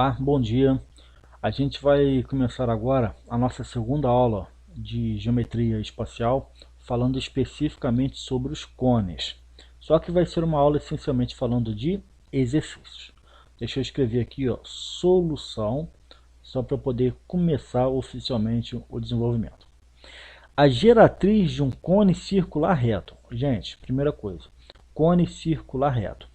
Olá, bom dia. A gente vai começar agora a nossa segunda aula de geometria espacial, falando especificamente sobre os cones. Só que vai ser uma aula essencialmente falando de exercícios. Deixa eu escrever aqui, ó, solução, só para eu poder começar oficialmente o desenvolvimento. A geratriz de um cone circular reto. Gente, primeira coisa, cone circular reto.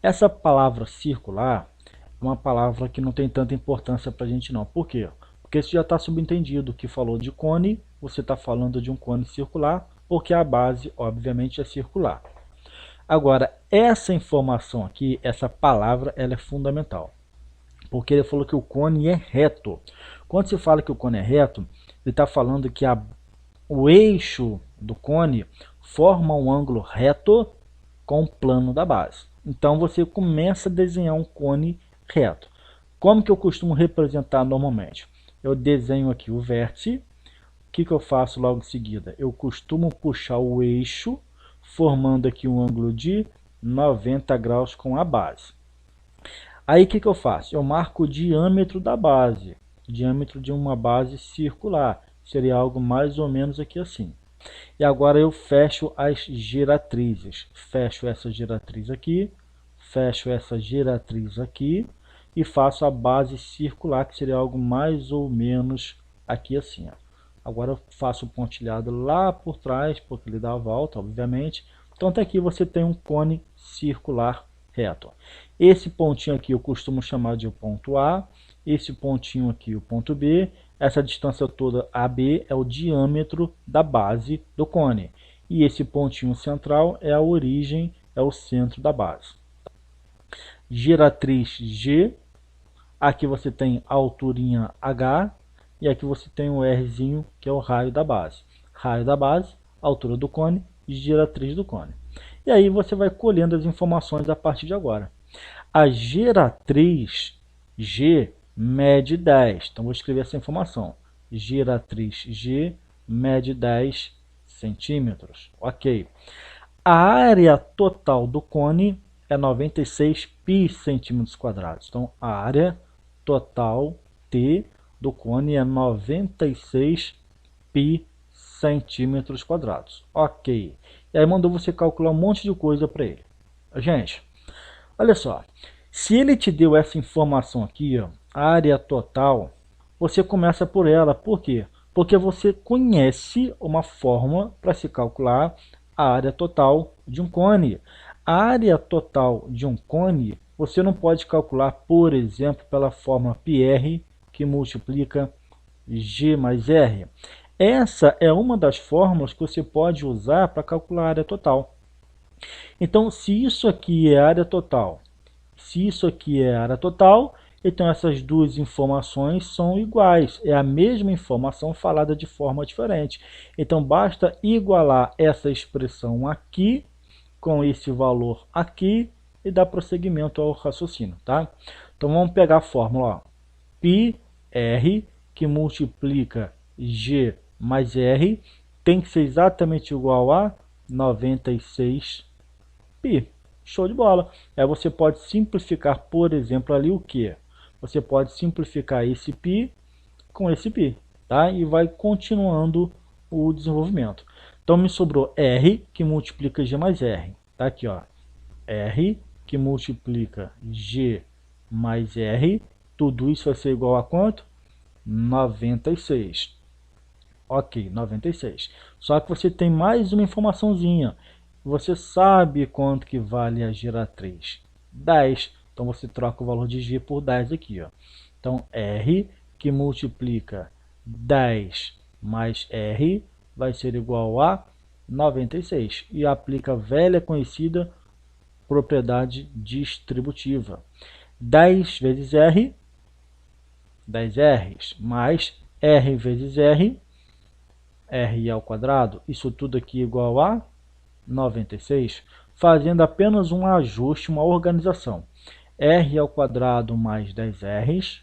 Essa palavra circular é uma palavra que não tem tanta importância para a gente não. Por quê? Porque isso já está subentendido que falou de cone, você está falando de um cone circular, porque a base, obviamente, é circular. Agora, essa informação aqui, essa palavra, ela é fundamental. Porque ele falou que o cone é reto. Quando se fala que o cone é reto, ele está falando que o eixo do cone forma um ângulo reto com o plano da base. Então você começa a desenhar um cone reto. Como que eu costumo representar normalmente? Eu desenho aqui o vértice. O que eu faço logo em seguida? Eu costumo puxar o eixo, formando aqui um ângulo de 90 graus com a base. Aí o que eu faço? Eu marco o diâmetro da base. O diâmetro de uma base circular. Seria algo mais ou menos aqui assim. E agora eu fecho as giratrizes. Fecho essa giratriz aqui, fecho essa giratriz aqui e faço a base circular, que seria algo mais ou menos aqui assim. Ó. Agora eu faço o pontilhado lá por trás, porque ele dá a volta, obviamente. Então até aqui você tem um cone circular reto. Esse pontinho aqui eu costumo chamar de o ponto A, esse pontinho aqui o ponto B. Essa distância toda AB é o diâmetro da base do cone. E esse pontinho central é a origem, é o centro da base. Giratriz G. Aqui você tem a alturinha H. E aqui você tem o Rzinho, que é o raio da base. Raio da base, altura do cone, giratriz do cone. E aí você vai colhendo as informações a partir de agora. A giratriz G mede 10. Então, vou escrever essa informação. Giratriz G mede 10 centímetros. Ok. A área total do cone é 96 pi centímetros quadrados. Então, a área total T do cone é 96 pi centímetros quadrados. Ok. E aí mandou você calcular um monte de coisa para ele. Gente, olha só. Se ele te deu essa informação aqui, ó, área total, você começa por ela. Por quê? Porque você conhece uma fórmula para se calcular a área total de um cone. A área total de um cone, você não pode calcular, por exemplo, pela fórmula πr, que multiplica G mais R. Essa é uma das fórmulas que você pode usar para calcular a área total. Então, se isso aqui é área total, se isso aqui é área total, então essas duas informações são iguais. É a mesma informação falada de forma diferente. Então, basta igualar essa expressão aqui com esse valor aqui e dar prosseguimento ao raciocínio, tá? Então, vamos pegar a fórmula, ó. πr, que multiplica G mais R, tem que ser exatamente igual a 96 π. Show de bola. Aí você pode simplificar, por exemplo, ali o que? Você pode simplificar esse π com esse π, tá? E vai continuando o desenvolvimento. Então me sobrou R, que multiplica G mais R. Tá aqui, ó. R, que multiplica G mais R. Tudo isso vai ser igual a quanto? 96. Ok, 96. Só que você tem mais uma informaçãozinha. Você sabe quanto que vale a giratriz? 10. Então você troca o valor de G por 10 aqui. Ó. Então R, que multiplica 10 mais R, vai ser igual a 96. E aplica a velha conhecida propriedade distributiva. 10 vezes R, 10 R's, mais R vezes R, R ao quadrado, isso tudo aqui igual a 96, fazendo apenas um ajuste, uma organização. R ao quadrado mais 10R's,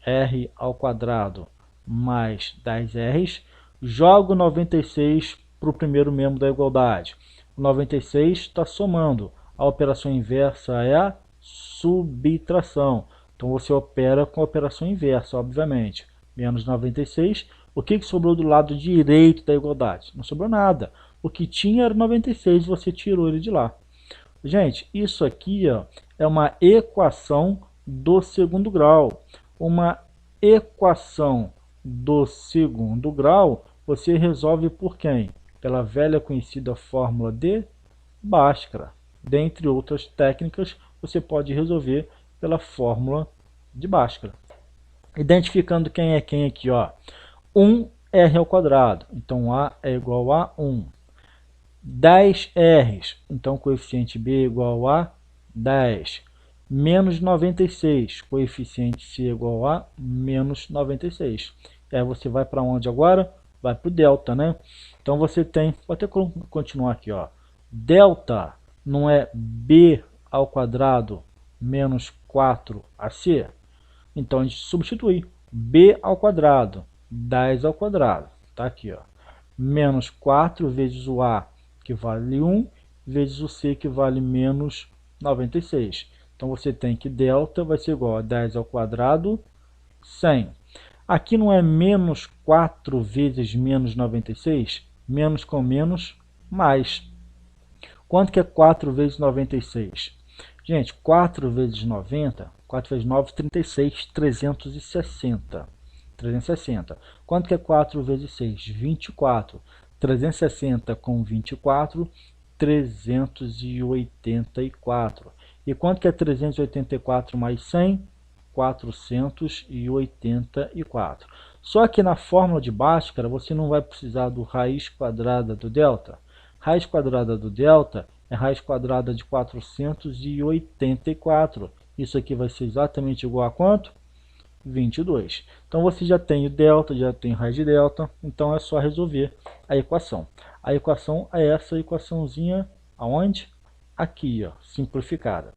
R ao quadrado mais 10R's, jogo 96 para o primeiro membro da igualdade. O 96 está somando, a operação inversa é a subtração. Então você opera com a operação inversa, obviamente. Menos 96. O que sobrou do lado direito da igualdade? Não sobrou nada. O que tinha era 96, você tirou ele de lá. Gente, isso aqui ó, é uma equação do segundo grau. Uma equação do segundo grau, você resolve por quem? Pela velha conhecida fórmula de Bhaskara. Dentre outras técnicas, você pode resolver pela fórmula de Bhaskara. Identificando quem é quem aqui, ó. 1r ao quadrado, então A é igual a 1. 10r's, então coeficiente B é igual a 10. Menos 96, coeficiente C é igual a menos 96. E aí você vai para onde agora? Vai para o delta, né? Então você tem, vou até continuar aqui, ó. Delta não é B ao quadrado menos 4ac? Então a gente substitui B ao quadrado, 10 ao quadrado. Tá aqui, ó. Menos 4 vezes o A, que vale 1, vezes o C, que vale menos 96. Então você tem que delta vai ser igual a 10 ao quadrado, 100. Aqui não é menos 4 vezes menos 96? Menos com menos, mais. Quanto que é 4 vezes 96? Gente, 4 vezes 90, 4 vezes 9, 36, 360. 360. Quanto que é 4 vezes 6? 24. 360 com 24, 384. E quanto que é 384 mais 100? 484. Só que na fórmula de Bhaskara você não vai precisar do raiz quadrada do delta. Raiz quadrada do delta é raiz quadrada de 484. Isso aqui vai ser exatamente igual a quanto? 22. Então você já tem o delta, já tem raiz de delta, então é só resolver a equação. A equação é essa equaçãozinha, aonde? Aqui, ó, simplificada.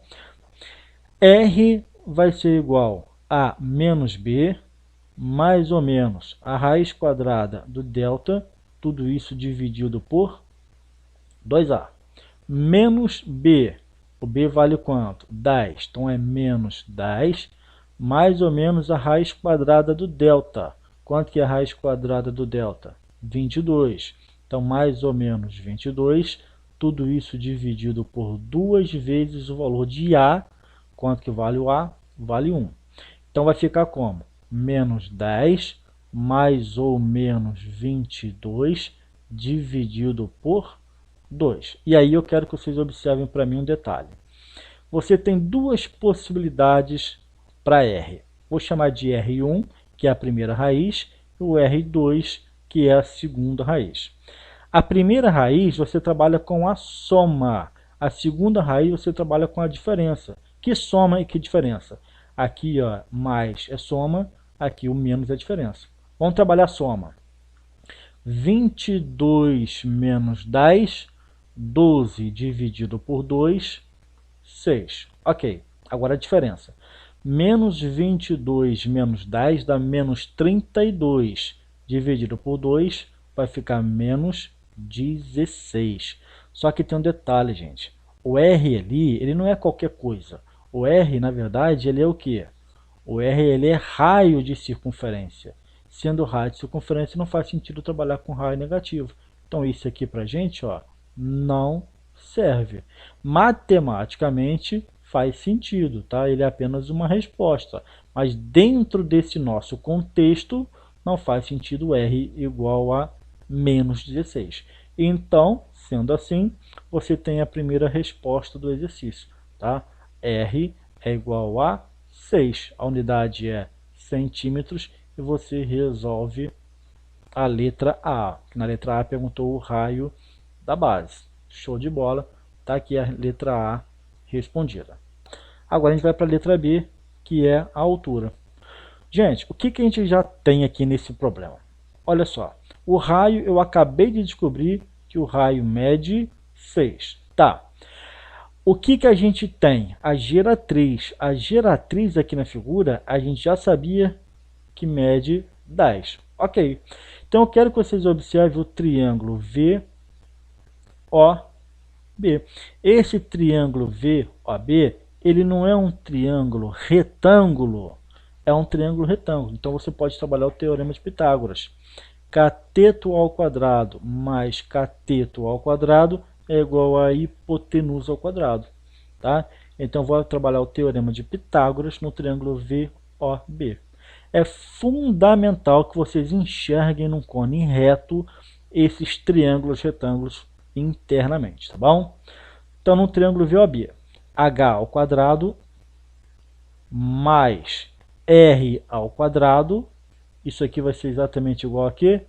R vai ser igual a menos B, mais ou menos a raiz quadrada do delta, tudo isso dividido por 2A. Menos B, o B vale quanto? 10, então é menos 10, mais ou menos a raiz quadrada do delta. Quanto que é a raiz quadrada do delta? 22. Então, mais ou menos 22. Tudo isso dividido por 2 vezes o valor de A. Quanto que vale o A? Vale 1. Então, vai ficar como? Menos 10 mais ou menos 22 dividido por 2. E aí eu quero que vocês observem para mim um detalhe. Você tem duas possibilidades para R. Vou chamar de R1, que é a primeira raiz, e o R2, que é a segunda raiz. A primeira raiz você trabalha com a soma. A segunda raiz você trabalha com a diferença. Que soma e que diferença? Aqui ó, mais é soma, aqui o menos é diferença. Vamos trabalhar a soma. 22 menos 10, 12 dividido por 2, 6. Ok, agora a diferença. Menos 22 menos 10 dá menos 32. Dividido por 2 vai ficar menos 16. Só que tem um detalhe, gente. O R ali, ele não é qualquer coisa. O R, na verdade, ele é o quê? O R ele é raio de circunferência. Sendo raio de circunferência, não faz sentido trabalhar com raio negativo. Então, isso aqui para a gente ó, não serve. Matematicamente, faz sentido, tá? Ele é apenas uma resposta. Mas dentro desse nosso contexto, não faz sentido R igual a menos 16. Então, sendo assim, você tem a primeira resposta do exercício, tá? R é igual a 6. A unidade é centímetros e você resolve a letra A. Na letra A perguntou o raio da base. Show de bola. Tá aqui a letra A respondida. Agora a gente vai para a letra B, que é a altura. Gente, o que a gente já tem aqui nesse problema? Olha só, o raio, eu acabei de descobrir que o raio mede 6. Tá. O que a gente tem? A geratriz. A geratriz aqui na figura, a gente já sabia que mede 10. Ok. Então eu quero que vocês observem o triângulo VOB. Esse triângulo VOB, ele não é um triângulo retângulo, é um triângulo retângulo. Então você pode trabalhar o teorema de Pitágoras. Cateto ao quadrado mais cateto ao quadrado é igual a hipotenusa ao quadrado. Tá? Então vou trabalhar o teorema de Pitágoras no triângulo VOB. É fundamental que vocês enxerguem num cone reto esses triângulos retângulos internamente, tá bom? Então no triângulo VOB, h ao quadrado mais r ao quadrado, isso aqui vai ser exatamente igual a quê?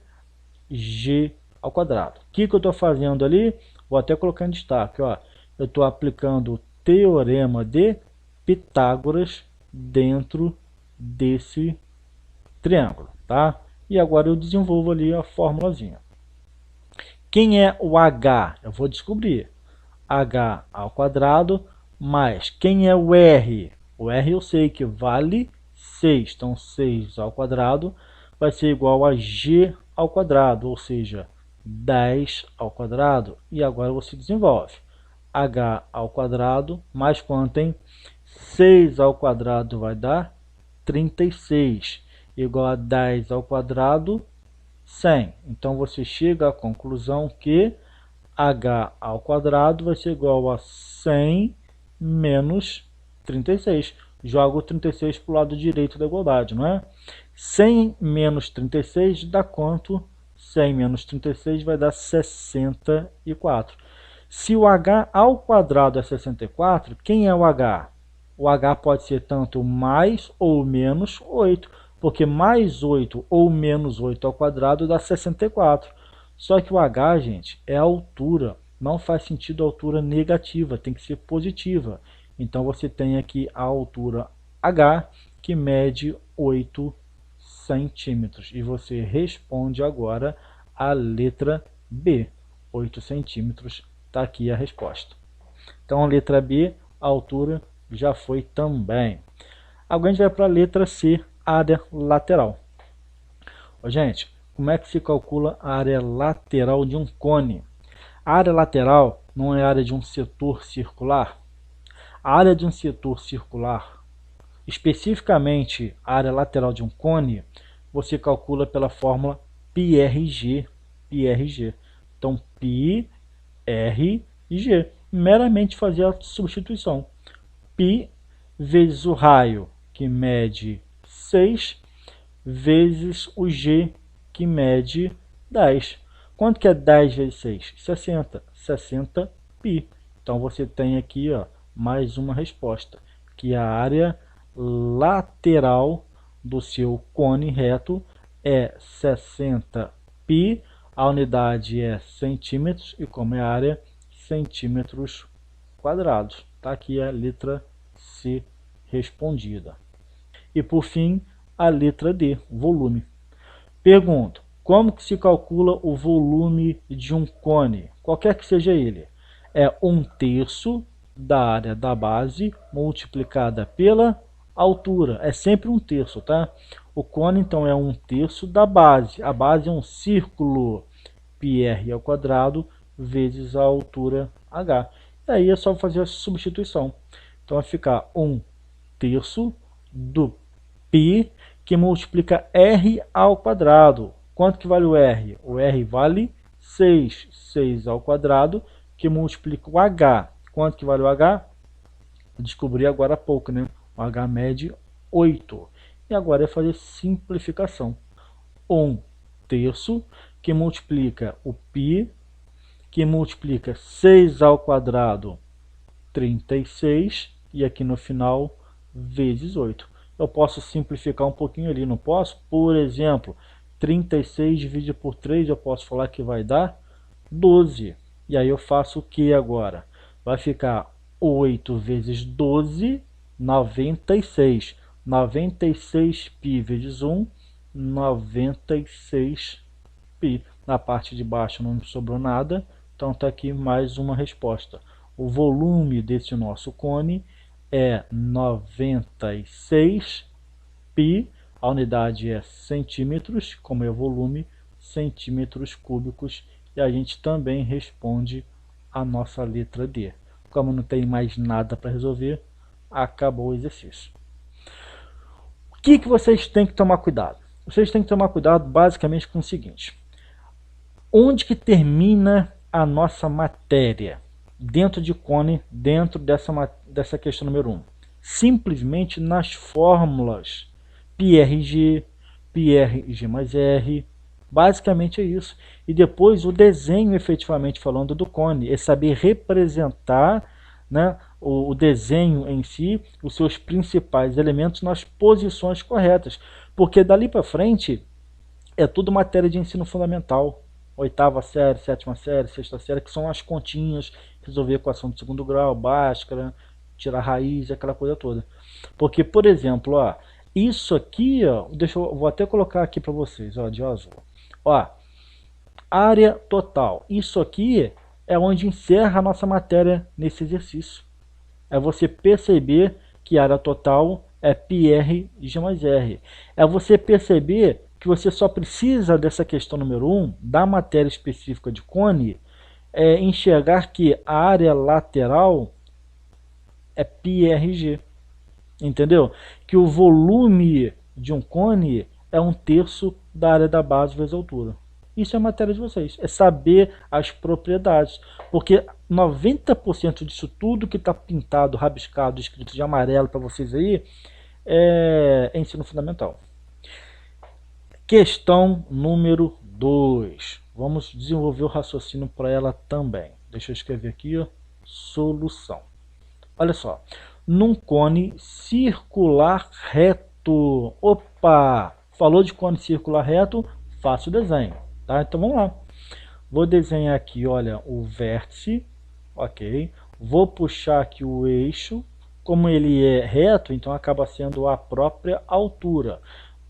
G ao quadrado. O que eu estou fazendo ali? Vou até colocar em destaque. Ó. Eu estou aplicando o teorema de Pitágoras dentro desse triângulo. Tá? E agora eu desenvolvo ali a formulazinha. Quem é o H? Eu vou descobrir. H ao quadrado mais quem é o R? O R eu sei que vale 6. Então 6 ao quadrado vai ser igual a G ao quadrado, ou seja, 10 ao quadrado. E agora você desenvolve. H ao quadrado mais quanto, hein? 6 ao quadrado vai dar 36, igual a 10 ao quadrado, 100. Então você chega à conclusão que h ao quadrado vai ser igual a 100 menos 36. Jogo 36 para o lado direito da igualdade, não é? 100 menos 36 dá quanto? 100 menos 36 vai dar 64. Se o h ao quadrado é 64, quem é o h? O h pode ser tanto mais ou menos 8, porque mais 8 ou menos 8 ao quadrado dá 64. Só que o h, gente, é a altura. Não faz sentido a altura negativa, tem que ser positiva. Então você tem aqui a altura h, que mede 8 centímetros. E você responde agora a letra B, 8 centímetros. Está aqui a resposta. Então a letra B, a altura já foi também. Agora a gente vai para a letra C, área lateral. Ó, gente, como é que se calcula a área lateral de um cone? A área lateral não é a área de um setor circular? A área de um setor circular, especificamente a área lateral de um cone, você calcula pela fórmula πRG. πRG. Então, πRG. Meramente fazer a substituição. π vezes o raio, que mede 6, vezes o G, que mede 10. Quanto que é 10 vezes 6? 60. 60 π. Então você tem aqui, ó, mais uma resposta, que a área lateral do seu cone reto é 60 π. A unidade é centímetros e como é a área, centímetros quadrados. Está aqui a letra C respondida. E por fim, a letra D, volume. Pergunto, como que se calcula o volume de um cone? Qualquer que seja ele. É 1/3 da área da base multiplicada pela altura. É sempre 1/3, tá? O cone, então, é 1/3 da base. A base é um círculo, πr ao quadrado, vezes a altura h. E aí é só fazer a substituição. Então vai ficar 1/3 do π, que multiplica r ao quadrado. Quanto que vale o r? O r vale 6. 6 ao quadrado, que multiplica o h. Quanto que vale o h? Descobri agora há pouco, né? O h mede 8. E agora é fazer simplificação. 1/3, que multiplica o π, que multiplica 6 ao quadrado, 36, e aqui no final, vezes 8. Eu posso simplificar um pouquinho ali, não posso? Por exemplo, 36 dividido por 3, eu posso falar que vai dar 12. E aí eu faço o que agora? Vai ficar 8 vezes 12, 96. 96π vezes 1, 96π. Na parte de baixo não sobrou nada, então está aqui mais uma resposta. O volume desse nosso cone é 96π, a unidade é centímetros, como é o volume, centímetros cúbicos, e a gente também responde a nossa letra D. Como não tem mais nada para resolver, acabou o exercício. O que vocês têm que tomar cuidado? Vocês têm que tomar cuidado basicamente com o seguinte: onde que termina a nossa matéria dentro de cone, dentro dessa questão número 1? Simplesmente nas fórmulas πRg, πRg mais R, basicamente é isso. E depois o desenho, efetivamente falando, do cone, é saber representar, né, o desenho em si, os seus principais elementos nas posições corretas, porque dali para frente é tudo matéria de ensino fundamental, 8ª série, 7ª série, 6ª série, que são as continhas, resolver equação de segundo grau, Bhaskara, tirar raiz, aquela coisa toda. Porque, por exemplo, ó, isso aqui, ó, vou até colocar aqui para vocês, ó, de azul. Ó, área total. Isso aqui é onde encerra a nossa matéria nesse exercício. É você perceber que a área total é πr g mais r. É você perceber que você só precisa dessa questão número 1, da matéria específica de cone, enxergar que a área lateral é πrg. Entendeu? Que o volume de um cone é 1/3 da área da base vezes a altura. Isso é matéria de vocês, é saber as propriedades, porque 90% disso tudo que está pintado, rabiscado, escrito de amarelo para vocês aí, é ensino fundamental. Questão número 2. Vamos desenvolver o raciocínio para ela também. Deixa eu escrever aqui, ó, solução. Olha só, num cone circular reto. Opa! Falou de cone circular reto, faço o desenho. Tá? Então vamos lá. Vou desenhar aqui, olha, o vértice, ok? Vou puxar aqui o eixo. Como ele é reto, então acaba sendo a própria altura.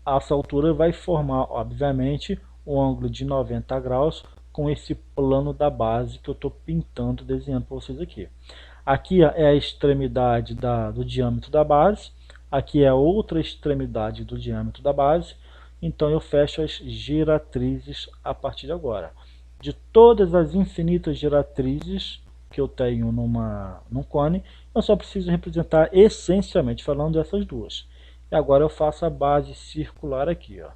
Essa altura vai formar, obviamente, um ângulo de 90 graus com esse plano da base que eu estou pintando, desenhando para vocês aqui. Aqui é a extremidade do diâmetro da base, aqui é a outra extremidade do diâmetro da base, então eu fecho as giratrizes a partir de agora. De todas as infinitas giratrizes que eu tenho num cone, eu só preciso representar essencialmente falando essas duas. E agora eu faço a base circular aqui, ó.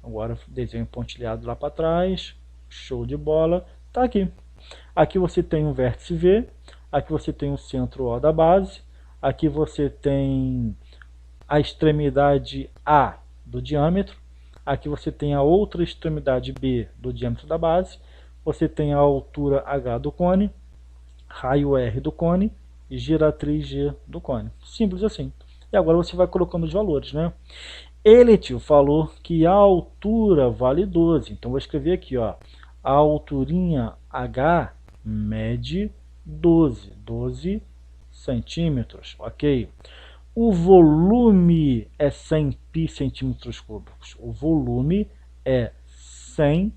Agora eu desenho pontilhado lá para trás, show de bola, tá aqui. Aqui você tem um vértice V, aqui você tem o centro O da base, aqui você tem a extremidade A do diâmetro, aqui você tem a outra extremidade B do diâmetro da base, você tem a altura H do cone, raio R do cone e giratriz G do cone. Simples assim. E agora você vai colocando os valores, né? Ele, tio, falou que a altura vale 12. Então vou escrever aqui, ó. A alturinha H mede 12 centímetros, ok? O volume é 100 pi centímetros cúbicos. O volume é 100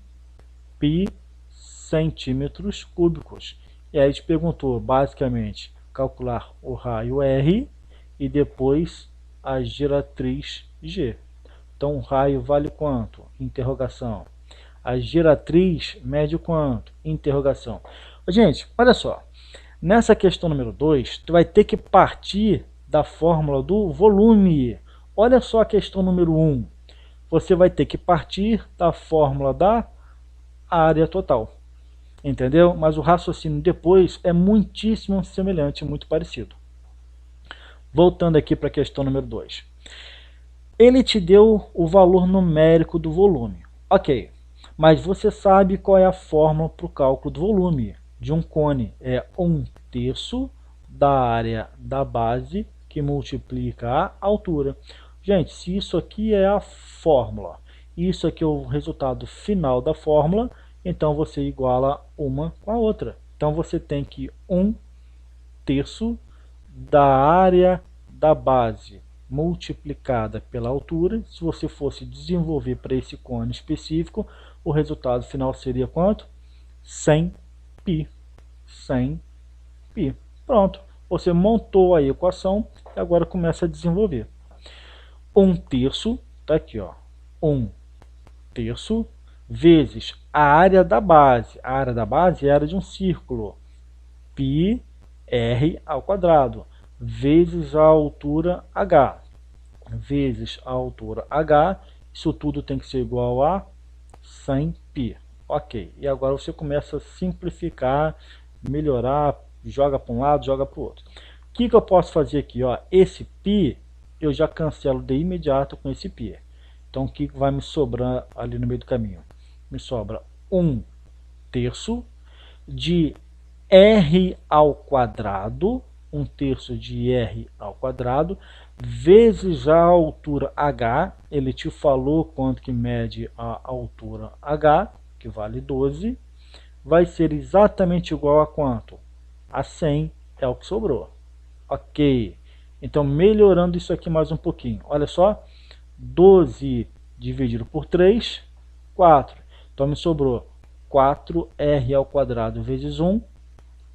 pi centímetros cúbicos. E aí a gente perguntou, basicamente, calcular o raio R e depois a giratriz G. Então o raio vale quanto? Interrogação. A giratriz mede quanto? Interrogação. Gente, olha só. Nessa questão número 2, tu vai ter que partir da fórmula do volume. Olha só a questão número 1. Você vai ter que partir da fórmula da área total. Entendeu? Mas o raciocínio depois é muitíssimo semelhante, muito parecido. Voltando aqui para a questão número 2. Ele te deu o valor numérico do volume. Ok, mas você sabe qual é a fórmula para o cálculo do volume de um cone? É 1/3 da área da base que multiplica a altura. Gente, se isso aqui é a fórmula, isso aqui é o resultado final da fórmula, então você iguala uma com a outra. Então você tem que 1/3 da área da base multiplicada pela altura. Se você fosse desenvolver para esse cone específico, o resultado final seria quanto? 100 π. 100 π. Pronto. Você montou a equação e agora começa a desenvolver. 1/3, tá aqui, ó. 1/3 vezes a área da base. A área da base é a área de um círculo. πr ao quadrado. vezes a altura h, vezes a altura h, isso tudo tem que ser igual a 100π. Ok, e agora você começa a simplificar, melhorar, joga para um lado, joga para o outro. O que eu posso fazer aqui? Ó, esse π eu já cancelo de imediato com esse π. Então o que vai me sobrar ali no meio do caminho? Me sobra 1/3 de r ao quadrado, 1/3 de r ao quadrado, vezes a altura h, ele te falou quanto que mede a altura h, que vale 12, vai ser exatamente igual a quanto? A 100, é o que sobrou. Ok, então melhorando isso aqui mais um pouquinho, olha só, 12 dividido por 3, 4, então me sobrou 4r ao quadrado vezes 1,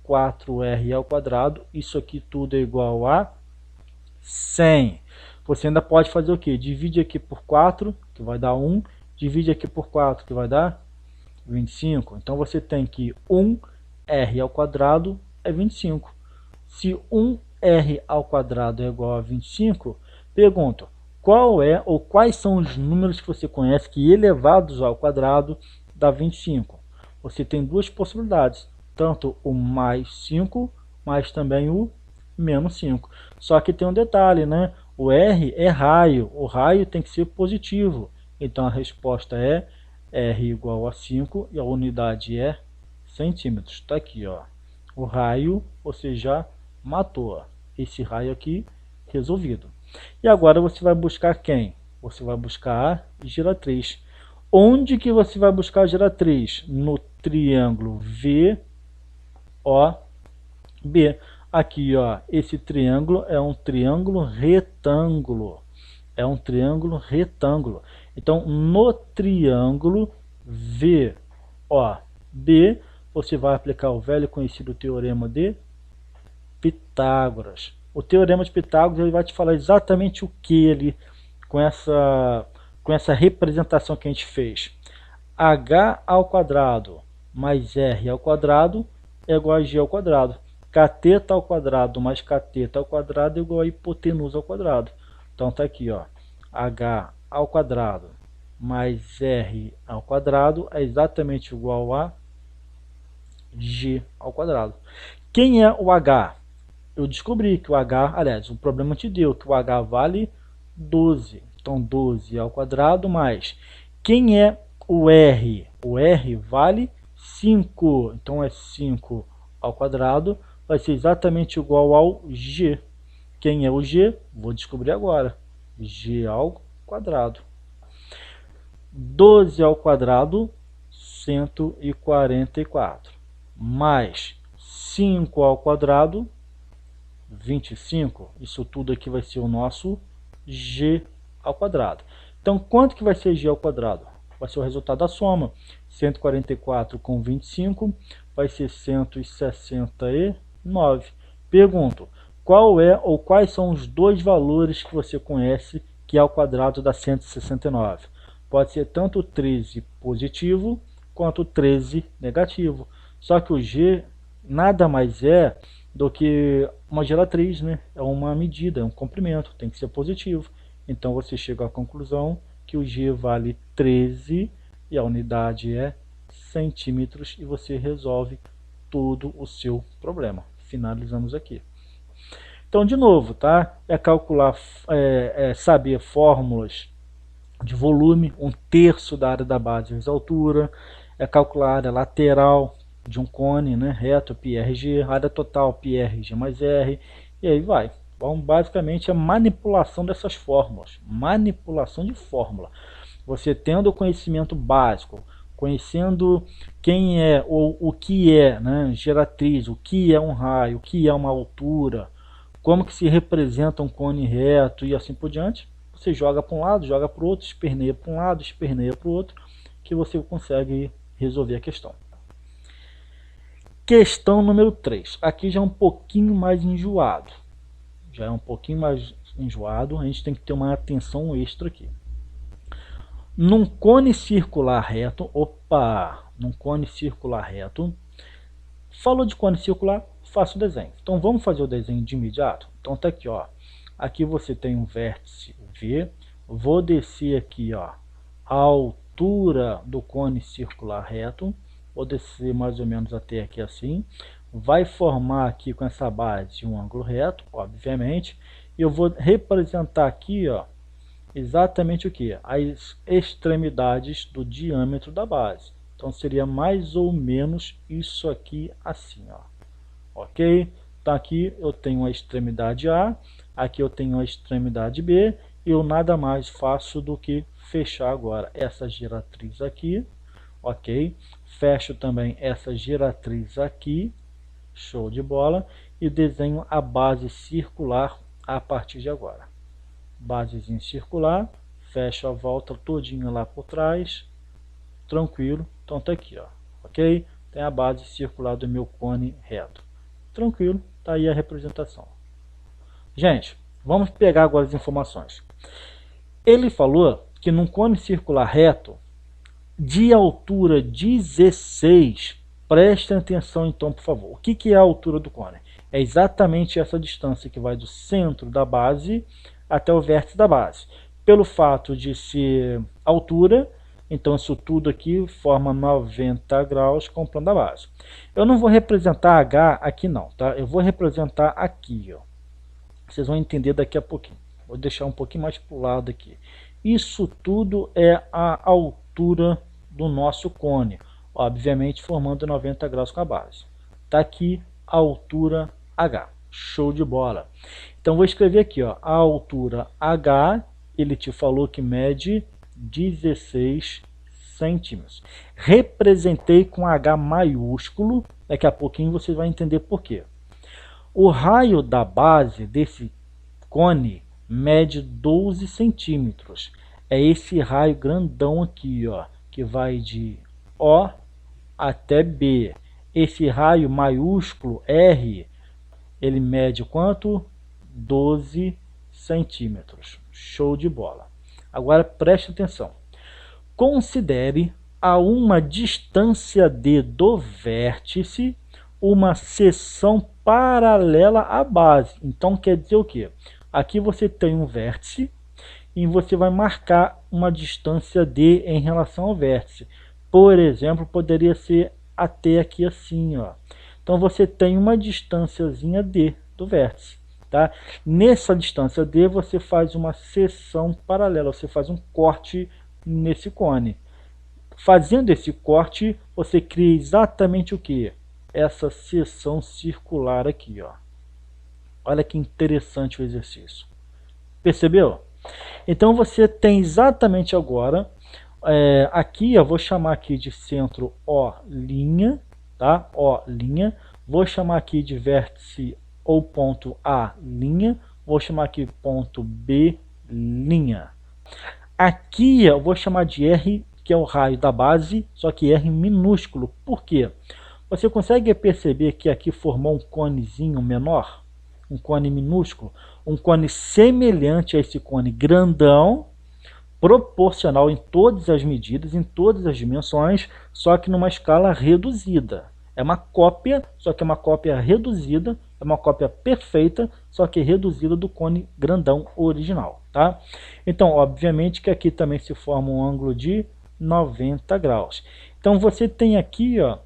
4r ao quadrado, isso aqui tudo é igual a 100. Você ainda pode fazer o que? Divide aqui por 4, que vai dar 1, divide aqui por 4, que vai dar 25. Então você tem que 1r ao quadrado é 25. Se 1r ao quadrado é igual a 25, pergunto, qual é ou quais são os números que você conhece que elevados ao quadrado dá 25? Você tem duas possibilidades, tanto o mais 5, mas também o menos 5. Só que tem um detalhe, né? O R é raio, o raio tem que ser positivo. Então a resposta é R igual a 5 e a unidade é centímetros. Está aqui, ó. O raio você já matou. Esse raio aqui resolvido. E agora você vai buscar quem? Você vai buscar a giratriz. Onde que você vai buscar a giratriz? No triângulo VOB. Aqui, ó, esse triângulo é um triângulo retângulo. É um triângulo retângulo. Então, no triângulo VOB, você vai aplicar o velho conhecido teorema de Pitágoras. O teorema de Pitágoras ele vai te falar exatamente o que ali com essa representação que a gente fez. H ao quadrado mais R ao quadrado é igual a G ao quadrado. Cateto ao quadrado mais cateto ao quadrado é igual a hipotenusa ao quadrado. Então tá aqui, ó, H ao quadrado mais R ao quadrado é exatamente igual a G ao quadrado. Quem é o H? Eu descobri que o H, aliás, o problema te deu que o H vale 12. Então 12 ao quadrado mais. Quem é o R? O R vale 5. Então é 5 ao quadrado. Vai ser exatamente igual ao G. Quem é o G? Vou descobrir agora. G ao quadrado. 12 ao quadrado, 144. Mais 5 ao quadrado, 25. Isso tudo aqui vai ser o nosso G ao quadrado. Então, quanto que vai ser G ao quadrado? Vai ser o resultado da soma. 144 com 25 vai ser 169. Pergunto, qual é ou quais são os dois valores que você conhece que ao quadrado dá 169? Pode ser tanto 13 positivo quanto 13 negativo. Só que o G nada mais é do que uma geratriz, né? É uma medida, é um comprimento, tem que ser positivo. Então você chega à conclusão que o G vale 13 e a unidade é centímetros e você resolve todo o seu problema. Finalizamos aqui. Então, de novo, tá? É calcular, saber fórmulas de volume, 1/3 da área da base vezes a altura, é calcular a área lateral de um cone, né, reto, πrg, área total, πrg mais r, e aí vai. Bom, basicamente é manipulação dessas fórmulas, manipulação de fórmula. Você tendo o conhecimento básico, conhecendo quem é ou o que é, né, geratriz, o que é um raio, o que é uma altura, como que se representa um cone reto e assim por diante, você joga para um lado, joga para o outro, esperneia para um lado, esperneia para o outro, que você consegue resolver a questão. Questão número 3. Aqui já é um pouquinho mais enjoado. Já é um pouquinho mais enjoado, a gente tem que ter uma atenção extra aqui. Num cone circular reto, num cone circular reto, falou de cone circular, faço o desenho. Então vamos fazer o desenho de imediato. Então tá aqui, ó. Aqui você tem um vértice V. Vou descer aqui, ó, a altura do cone circular reto. Vou descer mais ou menos até aqui assim. Vai formar aqui com essa base um ângulo reto, obviamente. E eu vou representar aqui, ó, exatamente o que? As extremidades do diâmetro da base. Então seria mais ou menos isso aqui assim, ó. Ok? Então aqui eu tenho a extremidade A, aqui eu tenho a extremidade B, e eu nada mais faço do que fechar agora essa giratriz aqui, ok? Fecho também essa giratriz aqui, show de bola, e desenho a base circular a partir de agora. Basezinha circular, fecho a volta todinha lá por trás, tranquilo. Então tá aqui, ó, ok? Tem a base circular do meu cone reto. Tranquilo, tá aí a representação. Gente, vamos pegar agora as informações. Ele falou que num cone circular reto, de altura 16, prestem atenção então, por favor. O que é a altura do cone? É exatamente essa distância que vai do centro da base até o vértice da base. Pelo fato de ser altura, então isso tudo aqui forma 90 graus com o plano da base. Eu não vou representar H aqui não, tá? Eu vou representar aqui, ó. Vocês vão entender daqui a pouquinho. Vou deixar um pouquinho mais para o lado aqui. Isso tudo é a altura do nosso cone, obviamente formando 90 graus com a base. Tá aqui a altura H. Show de bola. Então vou escrever aqui, ó, a altura H, ele te falou que mede 16 centímetros. Representei com H maiúsculo, daqui a pouquinho vocês vão entender por quê. O raio da base desse cone mede 12 centímetros. É esse raio grandão aqui, ó, que vai de O até B. Esse raio maiúsculo R, ele mede quanto? 12 centímetros. Show de bola. Agora preste atenção. Considere a uma distância D do vértice uma seção paralela à base. Então quer dizer o quê? Aqui você tem um vértice e você vai marcar uma distância D em relação ao vértice. Por exemplo, poderia ser até aqui assim, ó. Então você tem uma distânciazinha D do vértice, tá? Nessa distância D você faz uma seção paralela, você faz um corte nesse cone. Fazendo esse corte, você cria exatamente o que? Essa seção circular aqui, ó. Olha que interessante o exercício. Percebeu? Então você tem exatamente agora, aqui eu vou chamar aqui de centro O', tá? O'. Vou chamar aqui de vértice ou ponto A'. Vou chamar aqui ponto B'. Aqui eu vou chamar de R, que é o raio da base, só que R minúsculo. Por quê? Você consegue perceber que aqui formou um conezinho menor? Um cone minúsculo? Um cone semelhante a esse cone grandão, proporcional em todas as medidas, em todas as dimensões, só que numa escala reduzida. É uma cópia, só que é uma cópia reduzida, é uma cópia perfeita, só que reduzida do cone grandão original, tá? Então, obviamente que aqui também se forma um ângulo de 90 graus. Então, você tem aqui, ó,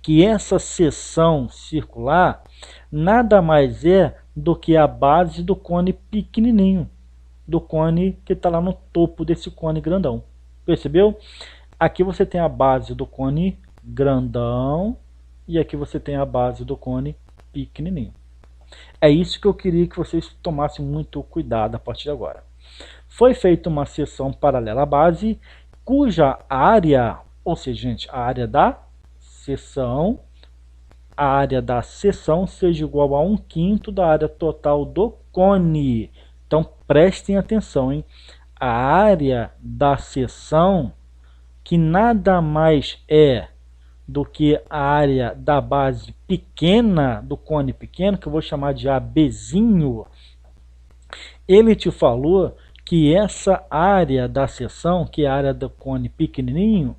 que essa seção circular nada mais é do que a base do cone pequenininho, do cone que está lá no topo desse cone grandão. Percebeu? Aqui você tem a base do cone grandão e aqui você tem a base do cone pequenininho. É isso que eu queria que vocês tomassem muito cuidado a partir de agora. Foi feita uma seção paralela à base, cuja área, ou seja, gente, a área da seção seja igual a 1/5 da área total do cone. Então prestem atenção, hein? A área da seção, que nada mais é do que a área da base pequena, do cone pequeno, que eu vou chamar de ABzinho, ele te falou que essa área da seção, que é a área do cone pequenininho,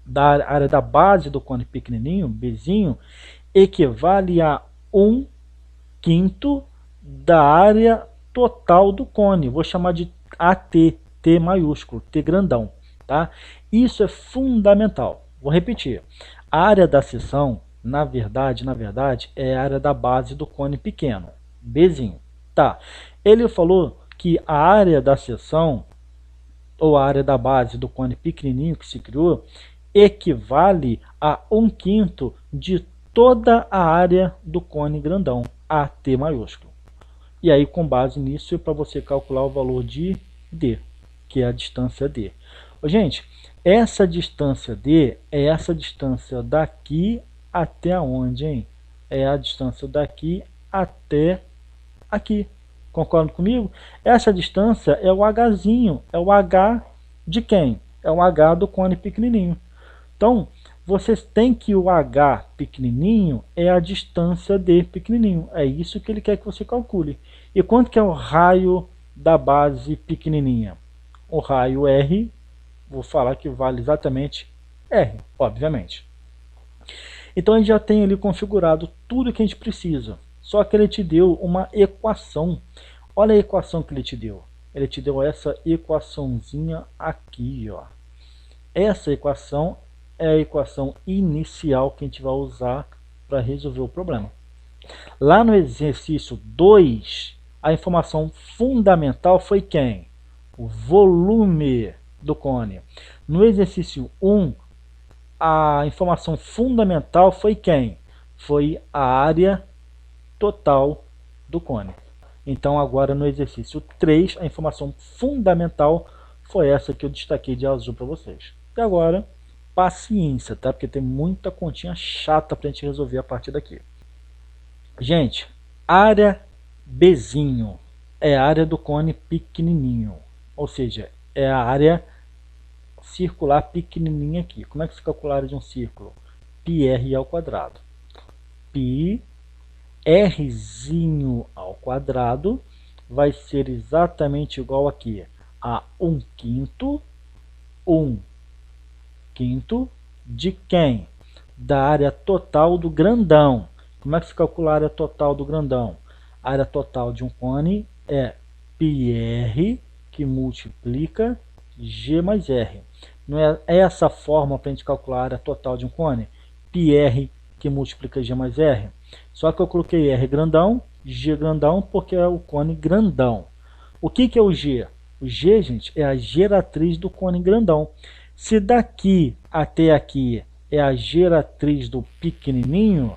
da área da base do cone pequenininho, Bzinho, equivale a 1/5 da área total do cone. Vou chamar de AT, T maiúsculo, T grandão. Tá? Isso é fundamental. Vou repetir. A área da seção, na verdade, é a área da base do cone pequeno. Bzinho. Tá. Ele falou que a área da seção, ou a área da base do cone pequenininho que se criou, equivale a 1/5 de toda a área do cone grandão, AT maiúsculo. E aí, com base nisso, é para você calcular o valor de D, que é a distância D. Gente, essa distância D é essa distância daqui até onde, hein? É a distância daqui até aqui. Concordam comigo? Essa distância é o Hzinho, é o H de quem? É o H do cone pequenininho. Então, vocês têm que o H pequenininho é a distância D pequenininho. É isso que ele quer que você calcule. E quanto que é o raio da base pequenininha? O raio R, vou falar que vale exatamente R, obviamente. Então, a gente já tem ali configurado tudo que a gente precisa. Só que ele te deu uma equação. Olha a equação que ele te deu. Ele te deu essa equaçãozinha aqui, ó. Essa equação é a equação inicial que a gente vai usar para resolver o problema. Lá no exercício 2, a informação fundamental foi quem? O volume do cone. No exercício 1, a informação fundamental foi quem? Foi a área total do cone. Então agora no exercício 3, a informação fundamental foi essa que eu destaquei de azul para vocês. E agora, paciência, tá? Porque tem muita continha chata para a gente resolver a partir daqui. Gente, área Bzinho é a área do cone pequenininho. Ou seja, é a área circular pequenininha aqui. Como é que se calcula a área de um círculo? πr ao quadrado. Π Rzinho ao quadrado vai ser exatamente igual aqui a 1/5 de quem? Da área total do grandão. Como é que se calcula a área total do grandão? A área total de um cone é πr, que multiplica G mais R. Não é essa forma para a gente calcular a área total de um cone? πr, que multiplica G mais R. Só que eu coloquei R grandão, G grandão, porque é o cone grandão. O que é o G? O G, gente, é a geratriz do cone grandão. Se daqui até aqui é a geratriz do pequenininho,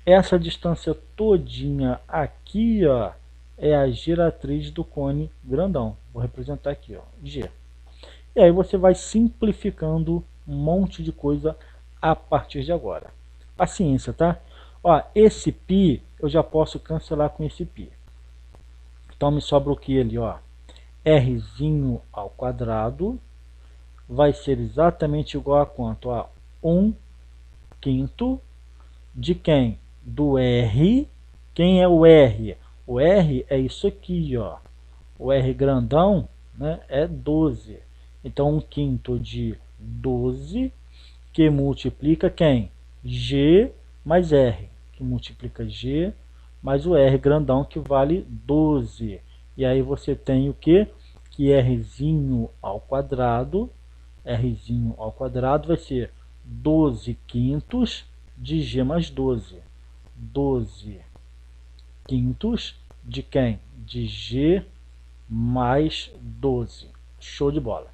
essa distância todinha aqui, ó, é a geratriz do cone grandão. Vou representar aqui, ó, G. E aí você vai simplificando um monte de coisa a partir de agora. Paciência, tá? Ó, esse π eu já posso cancelar com esse π. Então me sobra o que ali, ó? Rzinho ao quadrado vai ser exatamente igual a quanto? A 1/5 de quem? Do R. Quem é o R? O R é isso aqui, ó. O R grandão, né, é 12. Então 1/5 de 12 que multiplica quem? G mais R, que multiplica G mais o R grandão, que vale 12. E aí você tem o que? Que Rzinho ao quadrado vai ser 12/5 de G mais 12. 12/5 de quem? De G mais 12. Show de bola.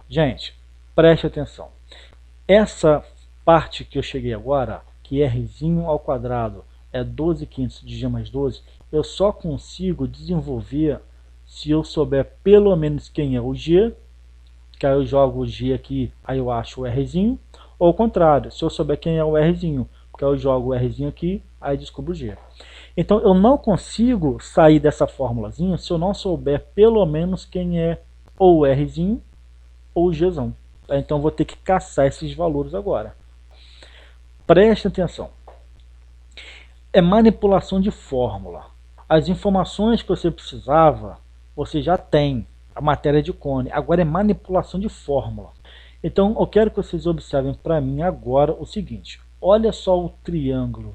Gente, preste atenção. Essa parte que eu cheguei agora, que Rzinho ao quadrado é 12/5 de G mais 12, eu só consigo desenvolver se eu souber pelo menos quem é o G, que aí eu jogo o G aqui, aí eu acho o Rzinho, ou ao contrário, se eu souber quem é o Rzinho, porque eu jogo o Rzinho aqui, aí descubro o G. Então eu não consigo sair dessa formulazinha se eu não souber pelo menos quem é ou o Rzinho ou o Gzão. Então vou ter que caçar esses valores agora. Preste atenção. É manipulação de fórmula. As informações que você precisava, você já tem. A matéria de cone. Agora é manipulação de fórmula. Então eu quero que vocês observem para mim agora o seguinte. Olha só o triângulo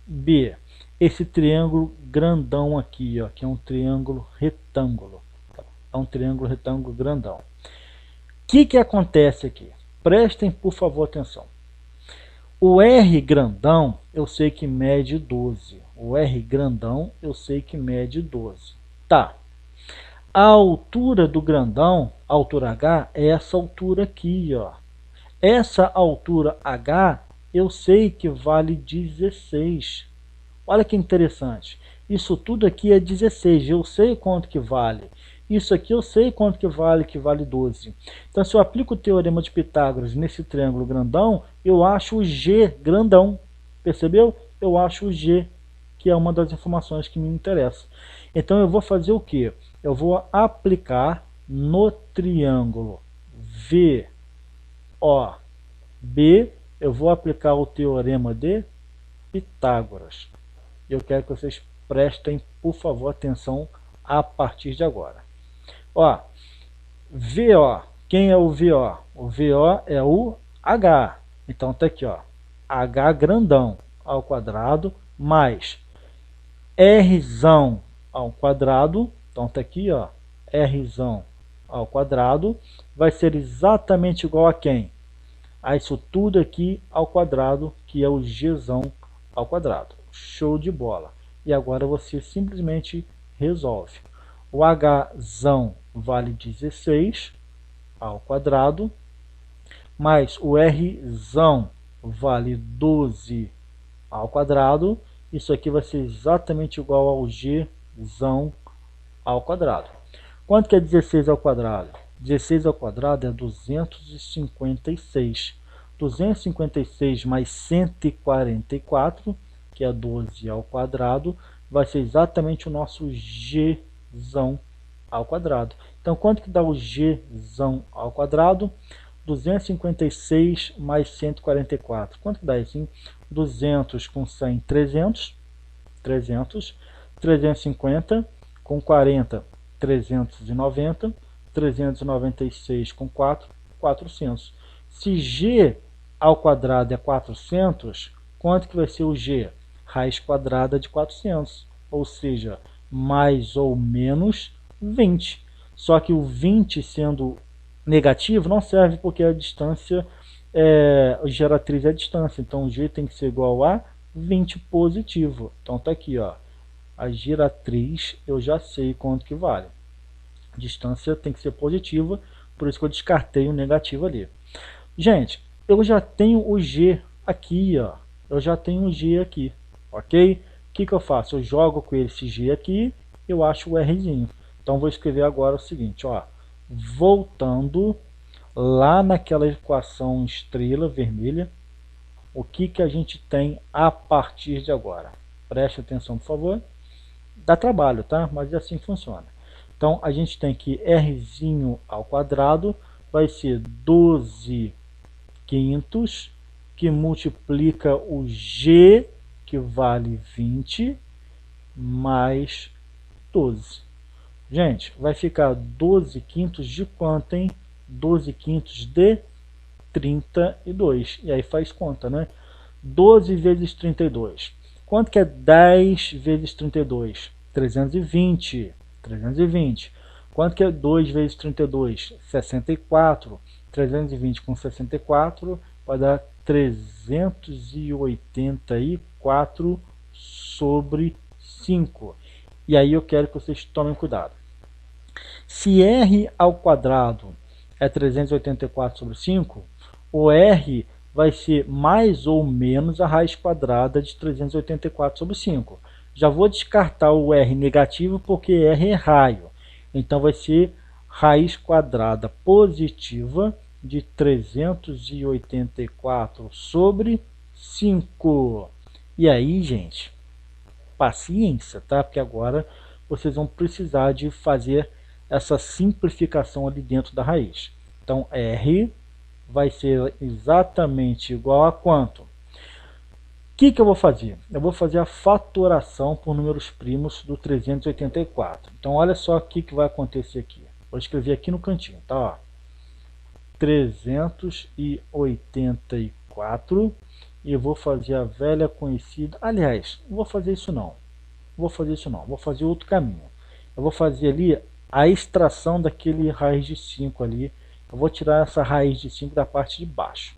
B. Esse triângulo grandão aqui, ó, que é um triângulo retângulo. É um triângulo retângulo grandão. O que acontece aqui? Prestem, por favor, atenção. O R grandão, eu sei que mede 12. O R grandão, eu sei que mede 12. Tá. A altura do grandão, a altura H, é essa altura aqui, ó. Essa altura H, eu sei que vale 16. Olha que interessante. Isso tudo aqui é 16. Eu sei quanto que vale. Isso aqui eu sei quanto que vale 12. Então, se eu aplico o teorema de Pitágoras nesse triângulo grandão, eu acho o G grandão. Percebeu? Eu acho o G, que é uma das informações que me interessa. Então, eu vou fazer o quê? Eu vou aplicar no triângulo VOB, eu vou aplicar o teorema de Pitágoras. Eu quero que vocês prestem, por favor, atenção a partir de agora. Ó, VO, quem é o VO? O VO é o H. Então tá aqui, ó, H grandão ao quadrado mais Rzão ao quadrado. Então tá aqui, ó, Rzão ao quadrado vai ser exatamente igual a quem? A isso tudo aqui ao quadrado, que é o Gzão ao quadrado. Show de bola. E agora você simplesmente resolve. O Hzão vale 16 ao quadrado, mais o Rzão vale 12 ao quadrado. Isso aqui vai ser exatamente igual ao Gzão ao quadrado. Quanto que é 16 ao quadrado? 16 ao quadrado é 256. 256 mais 144, que é 12 ao quadrado, vai ser exatamente o nosso Gzão ao quadrado. Então, quanto que dá o Gzão ao quadrado? 256 mais 144. Quanto que dá isso, hein? 200 com 100, 300. 350 com 40, 390. 396 com 4, 400. Se G ao quadrado é 400, quanto que vai ser o G? Raiz quadrada de 400, ou seja, mais ou menos 20. Só que o 20 sendo negativo não serve porque a distância, a geratriz é a distância, então o G tem que ser igual a 20 positivo. Então tá aqui, ó, a geratriz eu já sei quanto que vale. A distância tem que ser positiva, por isso que eu descartei o negativo ali. Gente, eu já tenho o G aqui, ó. Eu já tenho o G aqui, ok? O que eu faço? Eu jogo com esse G aqui, eu acho o Rzinho. Então vou escrever agora o seguinte, ó. Voltando lá naquela equação estrela vermelha, o que a gente tem a partir de agora? Preste atenção, por favor. Dá trabalho, tá? Mas assim funciona. Então, a gente tem que Rzinho ao quadrado vai ser 12 quintos, que multiplica o G, que vale 20, mais 12. Gente, vai ficar 12 quintos de quanto, hein? 12 quintos de 32. E aí faz conta, né? 12 vezes 32. Quanto que é 10 vezes 32? 320. 320. Quanto que é 2 vezes 32? 64. 320 com 64 vai dar 384 sobre 5. E aí eu quero que vocês tomem cuidado. Se R ao quadrado é 384 sobre 5, o R vai ser mais ou menos a raiz quadrada de 384 sobre 5. Já vou descartar o R negativo porque R é raio. Então vai ser raiz quadrada positiva de 384 sobre 5. E aí, gente, paciência, tá? Porque agora vocês vão precisar de fazer essa simplificação ali dentro da raiz. Então, R vai ser exatamente igual a quanto? O que eu vou fazer? Eu vou fazer a fatoração por números primos do 384. Então, olha só o que vai acontecer aqui. Vou escrever aqui no cantinho, tá? Ó. 384 e vou fazer a velha conhecida. Aliás, não vou fazer isso não. Vou fazer isso não. Vou fazer outro caminho. Eu vou fazer ali a extração daquele raiz de 5 ali. Eu vou tirar essa raiz de 5 da parte de baixo.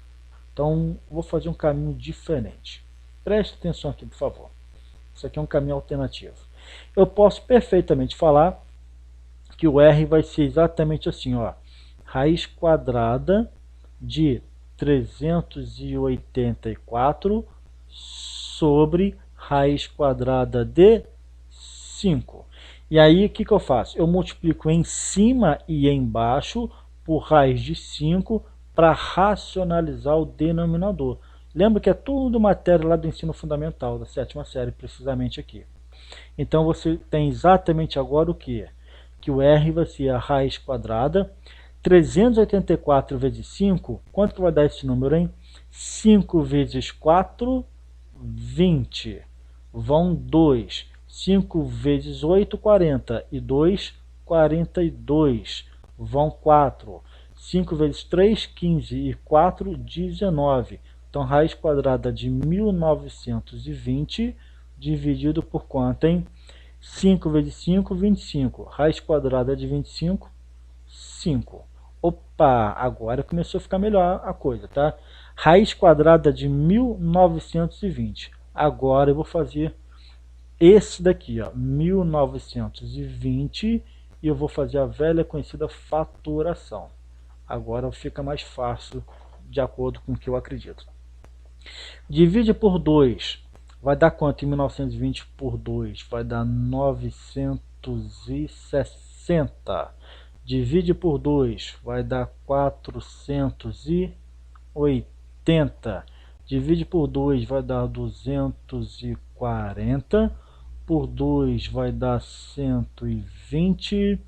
Então, vou fazer um caminho diferente. Preste atenção aqui, por favor. Isso aqui é um caminho alternativo. Eu posso perfeitamente falar que o R vai ser exatamente assim, ó. Raiz quadrada de 384 sobre raiz quadrada de 5. E aí, o que eu faço? Eu multiplico em cima e embaixo por raiz de 5 para racionalizar o denominador. Lembra que é tudo matéria lá do ensino fundamental, da 7ª série, precisamente aqui. Então, você tem exatamente agora o que? Que o R vai ser a raiz quadrada. 384 vezes 5, quanto que vai dar esse número, hein? 5 vezes 4, 20. Vão 2. 5 vezes 8, 40. E 2, 42. Vão 4. 5 vezes 3, 15. E 4, 19. Então, raiz quadrada de 1920 dividido por quanto, hein? 5 vezes 5, 25. Raiz quadrada de 25, 5. Opa, agora começou a ficar melhor a coisa, tá? Raiz quadrada de 1920. Agora eu vou fazer esse daqui, ó, 1920, e eu vou fazer a velha conhecida fatoração. Agora fica mais fácil, de acordo com o que eu acredito. Divide por 2. Vai dar quanto em 1920 por 2? Vai dar 960. Divide por 2, vai dar 480. Divide por 2, vai dar 240. Por 2 vai dar 120.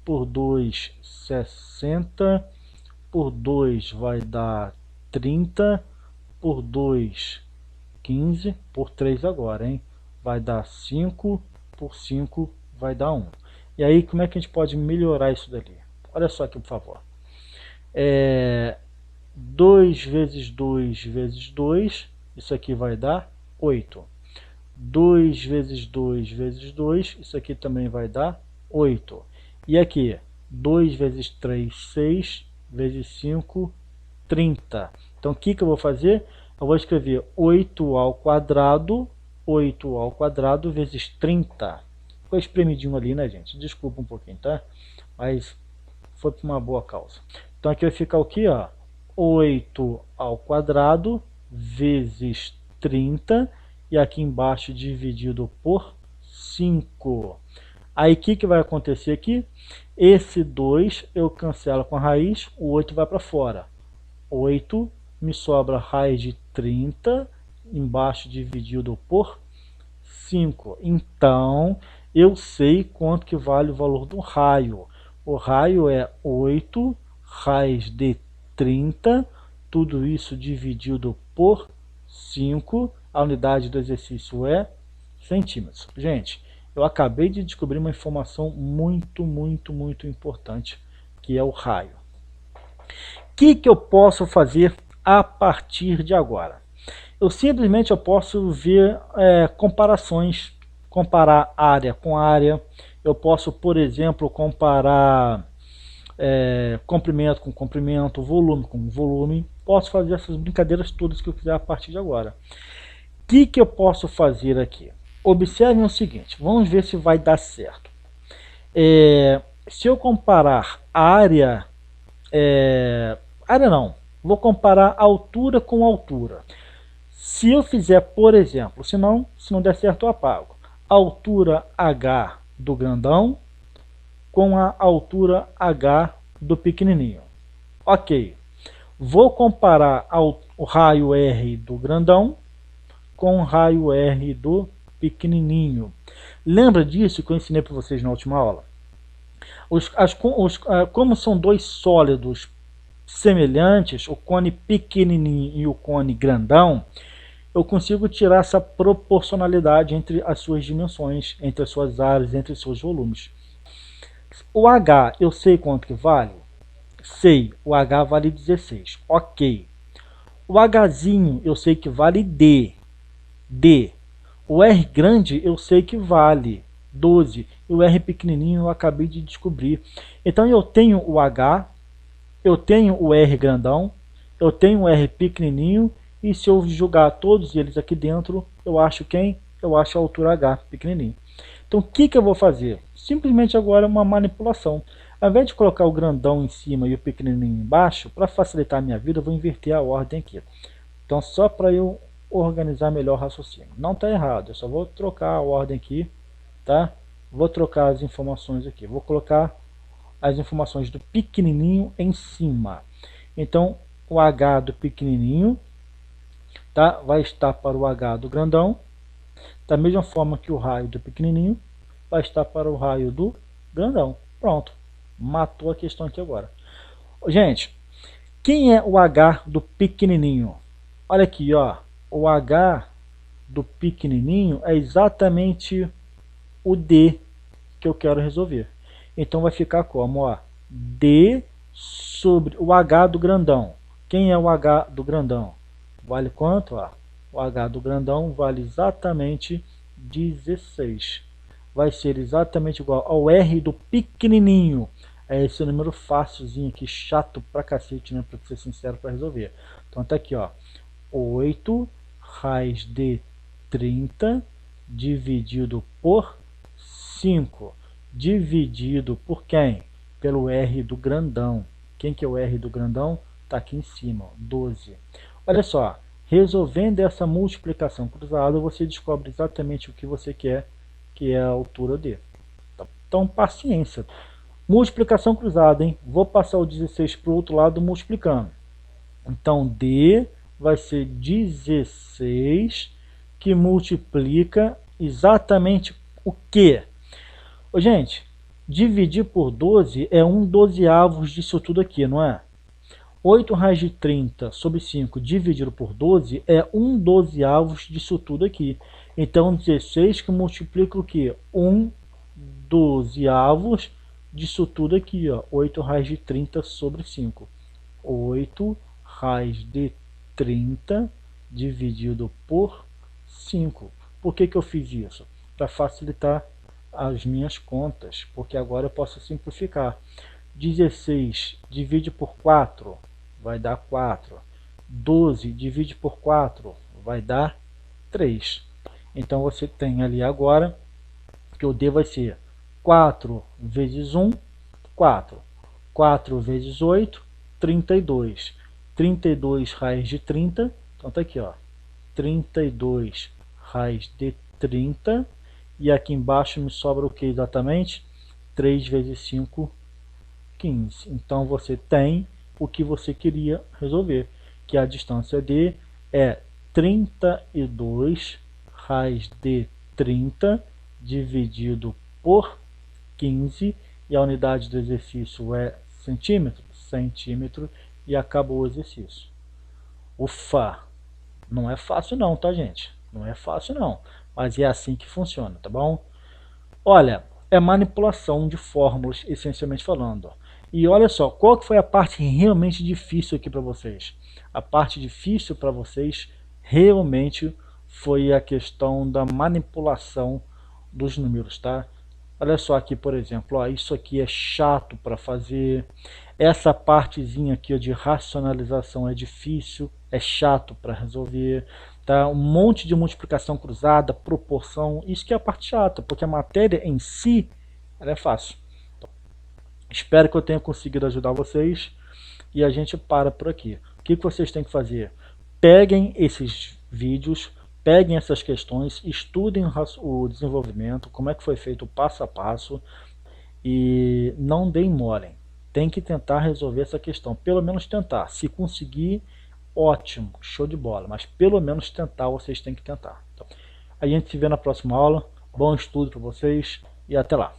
Por 2, 60. Por 2 vai dar 30. Por 2, 15. Por 3 agora, hein? Vai dar 5. Por 5 vai dar 1. E aí, como é que a gente pode melhorar isso dali? Olha só aqui, por favor. 2 vezes 2 vezes 2, isso aqui vai dar 8. 2 vezes 2 vezes 2, isso aqui também vai dar 8. E aqui, 2 vezes 3, 6, vezes 5, 30. Então, o que eu vou fazer? Eu vou escrever 8 ao quadrado vezes 30. Ficou espremidinho ali, né, gente? Desculpa um pouquinho, tá? Mas foi por uma boa causa. Então aqui vai ficar o que, ó? 8 ao quadrado vezes 30. E aqui embaixo dividido por 5. Aí o que vai acontecer aqui? Esse 2 eu cancelo com a raiz, o 8 vai para fora. 8 me sobra raiz de 30, embaixo dividido por 5. Então, eu sei quanto que vale o valor do raio. O raio é 8 raiz de 30, tudo isso dividido por 5. A unidade do exercício é centímetros. Gente, eu acabei de descobrir uma informação muito importante, que é o raio. O que eu posso fazer a partir de agora? Eu simplesmente posso ver comparações, comparar área com área. Eu posso, por exemplo, comparar comprimento com comprimento, volume com volume. Posso fazer essas brincadeiras todas que eu quiser a partir de agora. O que eu posso fazer aqui? Observem o seguinte, vamos ver se vai dar certo. Se eu comparar área, área não, vou comparar altura com altura. Se eu fizer, por exemplo, se não der certo eu apago, altura H do grandão com a altura H do pequenininho. Ok. Vou comparar o raio R do grandão com o raio R do pequenininho. Lembra disso que eu ensinei para vocês na última aula? Como são dois sólidos semelhantes, o cone pequenininho e o cone grandão, eu consigo tirar essa proporcionalidade entre as suas dimensões, entre as suas áreas, entre os seus volumes. O H, eu sei quanto que vale? Sei, o H vale 16. Ok. O Hzinho eu sei que vale D. O R grande eu sei que vale 12. E o R pequenininho eu acabei de descobrir. Então eu tenho o H, eu tenho o R grandão, eu tenho o R pequenininho. E se eu jogar todos eles aqui dentro, eu acho quem? Eu acho a altura H pequenininho. Então o que eu vou fazer? Simplesmente agora uma manipulação. Ao invés de colocar o grandão em cima e o pequenininho embaixo, para facilitar a minha vida, eu vou inverter a ordem aqui. Então só para eu organizar melhor o raciocínio. Não está errado, eu só vou trocar a ordem aqui, tá? Vou trocar as informações aqui. Vou colocar as informações do pequenininho em cima. Então o H do pequenininho, tá, vai estar para o H do grandão, da mesma forma que o raio do pequenininho vai estar para o raio do grandão. Pronto, matou a questão aqui agora. Gente, quem é o H do pequenininho? Olha aqui, ó, o H do pequenininho é exatamente o D que eu quero resolver. Então vai ficar como, ó, D sobre o H do grandão. Quem é o H do grandão? Vale quanto? Ó? O H do grandão vale exatamente 16. Vai ser exatamente igual ao R do pequenininho. É esse número fácilzinho aqui, chato pra cacete, né? Pra ser sincero, para resolver. Então tá aqui, ó. 8 raiz de 30 dividido por 5. Dividido por quem? Pelo R do grandão. Quem que é o R do grandão? Tá aqui em cima, ó, 12. Olha só, resolvendo essa multiplicação cruzada, você descobre exatamente o que você quer, que é a altura D. Então, paciência. Multiplicação cruzada, hein? Vou passar o 16 para o outro lado multiplicando. Então, D vai ser 16 que multiplica exatamente o quê? Gente, dividir por 12 é 1/12 disso tudo aqui, não é? 8 raiz de 30 sobre 5 dividido por 12 é 1/12 disso tudo aqui. Então 16 que multiplica o que? 1/12 disso tudo aqui, ó. 8 raiz de 30 sobre 5. 8 raiz de 30 dividido por 5. Por que eu fiz isso? Para facilitar as minhas contas, porque agora eu posso simplificar. 16 divide por 4 vai dar 4. 12 divide por 4 vai dar 3. Então você tem ali agora que o D vai ser 4 vezes 1, 4. 4 vezes 8, 32. 32 raiz de 30, então tá aqui, ó. 32 raiz de 30. E aqui embaixo me sobra o que exatamente? 3 vezes 5, 15. Então você tem o que você queria resolver, que a distância D é 32 raiz de 30 dividido por 15, e a unidade do exercício é centímetro, e acabou o exercício. Ufa! Não é fácil não, tá, gente? Não é fácil não, mas é assim que funciona, tá bom? Olha, é manipulação de fórmulas, essencialmente falando. E olha só, qual que foi a parte realmente difícil aqui para vocês? A parte difícil para vocês realmente foi a questão da manipulação dos números, tá? Olha só aqui, por exemplo, ó, isso aqui é chato para fazer. Essa partezinha aqui ó, de racionalização é difícil, é chato para resolver. Tá? Um monte de multiplicação cruzada, proporção, isso que é a parte chata, porque a matéria em si ela é fácil. Então, espero que eu tenha conseguido ajudar vocês e a gente para por aqui. O que vocês têm que fazer? Peguem esses vídeos, peguem essas questões, estudem o desenvolvimento, como é que foi feito o passo a passo e não deem mole. Tem que tentar resolver essa questão, pelo menos tentar. Se conseguir, ótimo, show de bola, mas pelo menos tentar vocês têm que tentar. Então, a gente se vê na próxima aula. Bom estudo para vocês e até lá.